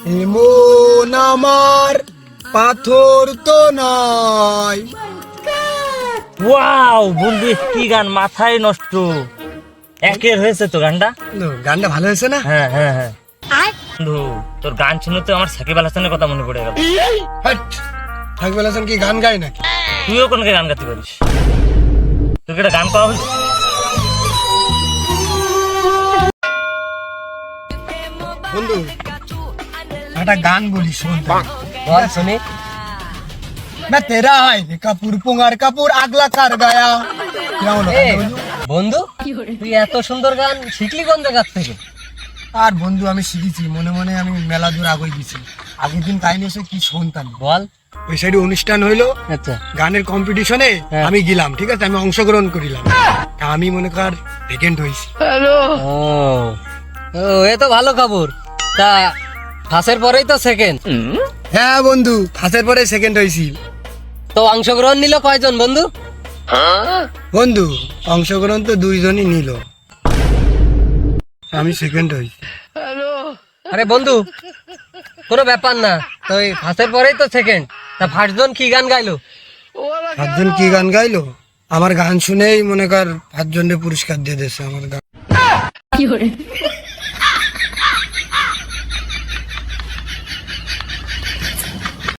এমন আমার পাথর তো নয়। ওয়াও বন্ধু, কি গান, মাথায় নষ্ট। একের হয়েছে তো গানটা। গানটা ভালো হয়েছে না? হ্যাঁ হ্যাঁ হ্যাঁ বন্ধু, তোর গান শুনে তো আমার সাকিব আল হাসানের কথা মনে পড়ে গেল। হাট, সাকিব আল হাসান কি গান গায় নাকি? তুইও কোনকে গান গাতে পারিস? তোকে একটা গান পাওয়া হয়েছে? বন্ধু একটা গান বলি শোন। বল শুনি। मैं तेरा है कपूर पुंगार कपूर अगला कर गया। কেমন হলো গানটা বন্ধু? বন্ধু, তুই এত সুন্দর গান শিখলি কোন জায়গা থেকে? আর বন্ধু আমি শিখেছি, মনে মনে আমি মেলা দূর আগে গেছি। আগের দিন কাহিনী এসে কি শুনতাম বল। ওই সাইডে অনুষ্ঠান হইলো, আচ্ছা। গানের কম্পিটিশনে হ্যাঁ। আমি গেলাম, ঠিক আছে, আমি অংশগ্রহণ করিলাম। আমি মনে কর সেকেন্ড হয়েছি। ও ও, এ তো ভালো খবর। তা ফাঁসের পরেই তো সেকেন্ড। হ্যাঁ বন্ধু, ফার্স্টের পরে সেকেন্ড হয়েছি। তো অংশগ্রহণ নিল কয়জন বন্ধু? বন্ধু অংশগ্রহণ তো দুইজনই নিল, আমি সেকেন্ড হয়েছি। আরে বন্ধু, কোনো ব্যাপার না। তো এই ফাঁসের পরেই তো সেকেন্ড। তা ফার্স্ট জন কি গান গাইলো? পাঁচজন কি গান গাইলো? আমার গান শুনেই মনে কর পাঁচজনের পুরস্কার দিয়ে দিয়েছে আমার গান।